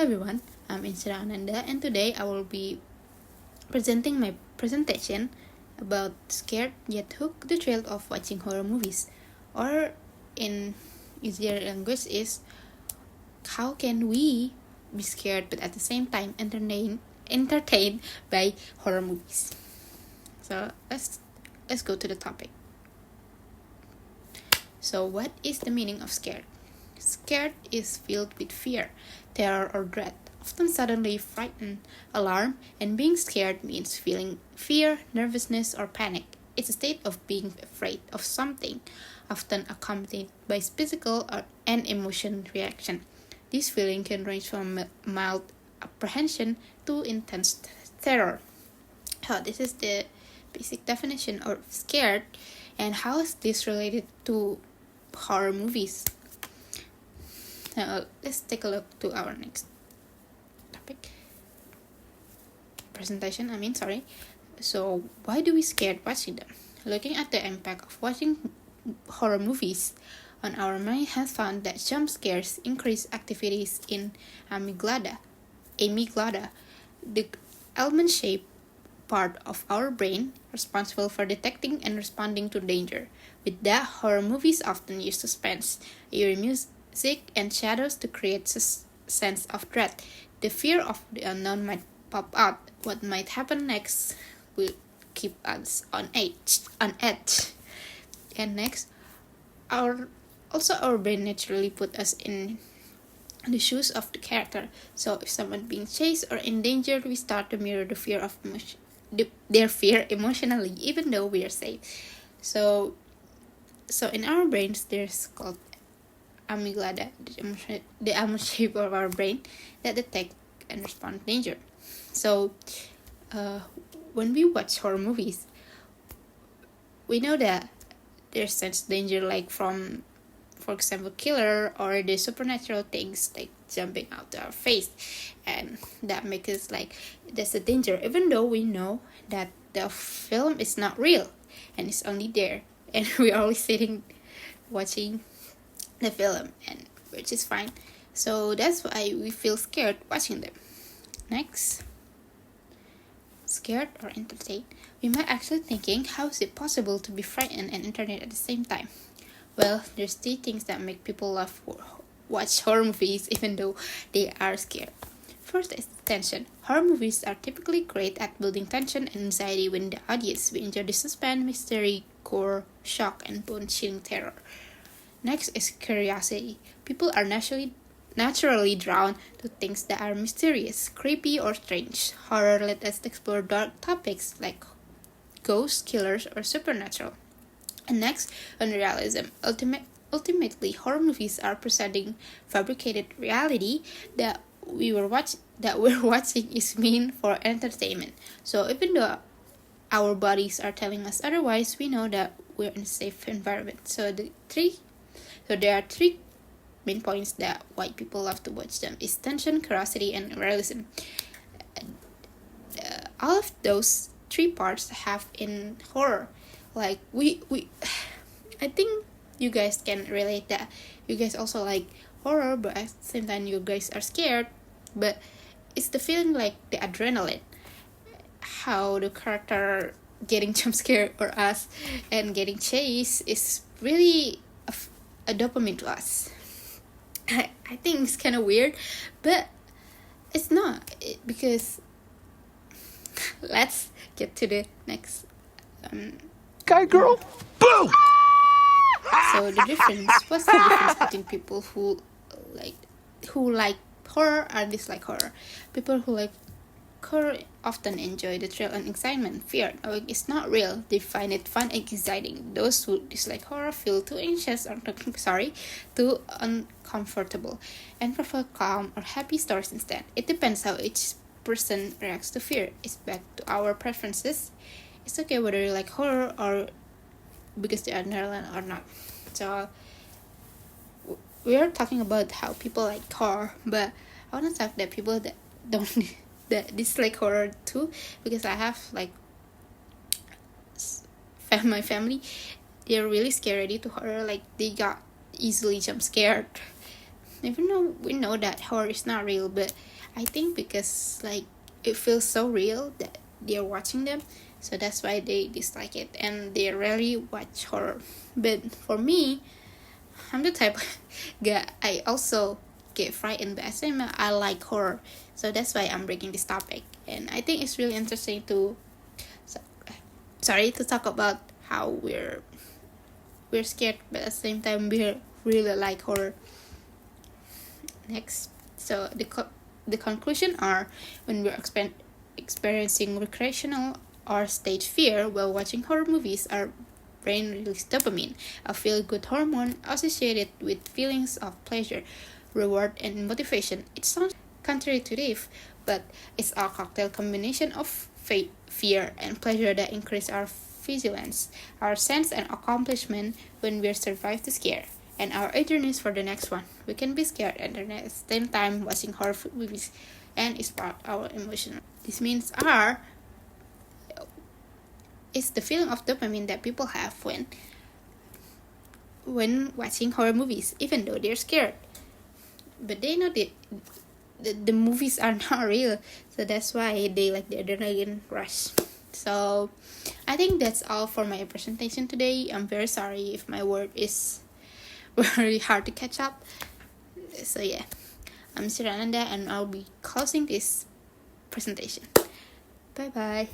everyone, I'm Insyira Ananda and today I will be presenting my presentation about scared yet hooked, the thrill of watching horror movies, or in easier language is how can we be scared but at the same time entertained by horror movies. So let's go to the topic. So what is the meaning of scared? Scared is filled with fear, terror or dread, often suddenly frightened, alarm, and being scared means feeling fear, nervousness, or panic. It's a state of being afraid of something, often accompanied by physical and emotional reaction. This feeling can range from mild apprehension to intense terror. So this is the basic definition of scared, and how is this related to horror movies? Now let's take a look to our next topic. So why do we scared watching them? Looking at the impact of watching horror movies on our mind has found that jump scares increase activities in amygdala, the almond-shaped part of our brain responsible for detecting and responding to danger. With that, horror movies often use suspense, eerie music, and shadows to create a sense of dread. The fear of the unknown might pop up. What might happen next will keep us on edge. And next, our brain naturally put us in the shoes of the character. So if someone being chased or in danger, we start to mirror their fear emotionally, even though we are safe. So in our brains, there's called amygdala, the almond shape of our brain that detect and respond to danger. So when we watch horror movies, we know that there's sense danger, like from, for example, killer or the supernatural things like jumping out to our face, and that makes us like there's a danger, even though we know that the film is not real and it's only there, and we're always sitting watching the film, and which is fine. So that's why we feel scared watching them. Next, scared or entertained. We might actually thinking, how is it possible to be frightened and entertained at the same time? Well, there's three things that make people love watch horror movies even though they are scared. First is tension. Horror movies are typically great at building tension and anxiety within the audience. We enjoy the suspense, mystery, gore, shock, and bone-chilling terror. Next is curiosity. People are naturally drawn to things that are mysterious, creepy, or strange. Horror lets us explore dark topics like ghosts, killers, or supernatural. And next, unrealism. Ultimately, horror movies are presenting fabricated reality that we're watching is meant for entertainment. So even though our bodies are telling us otherwise, we know that we're in a safe environment. So there are three main points that why people love to watch them is tension, curiosity, and realism. All of those three parts have in horror. Like I think you guys can relate that. You guys also like horror, but at the same time you guys are scared. But it's the feeling like the adrenaline, how the character getting jump scared or us and getting chased is really a dopamine to us. I think it's kind of weird, but it's not, because let's get to the next guy girl. Boo! So what's the difference between people who like horror or dislike horror? People who like horror often enjoy the thrill and excitement. Fear knowing it's not real, they find it fun and exciting. Those who dislike horror feel too anxious or too uncomfortable and prefer calm or happy stories instead. It depends how each person reacts to fear. It's back to our preferences. It's okay whether you like horror or because they are adrenaline or not. So we are talking about how people like horror, but I want to talk that people that don't that dislike horror too, because I have like my family, they're really scared to horror, like they got easily jump scared. even though we know that horror is not real, but I think because like it feels so real that they're watching them, so that's why they dislike it and they rarely watch horror. But for me, I'm the type guy, I also get frightened, but at the same time I like horror, so that's why I'm bringing this topic. And I think it's really interesting to talk about how we're scared, but at the same time we really like horror. Next, so the conclusion are, when we're experiencing recreational or stage fear while watching horror movies, our brain releases dopamine, a feel-good hormone associated with feelings of pleasure, reward, and motivation. It sounds counterintuitive, but it's a cocktail combination of fear and pleasure that increase our vigilance, our sense and accomplishment when we survive the scare, and our eagerness for the next one. We can be scared and at the same time watching horror movies, and it's part our emotion. This means R is the feeling of dopamine that people have when watching horror movies, even though they're scared. But they know the movies are not real, so that's why they like the adrenaline rush. So I think that's all for my presentation today. I'm very sorry if my word is very hard to catch up. So yeah, I'm Insyira Ananda and I'll be closing this presentation. Bye bye.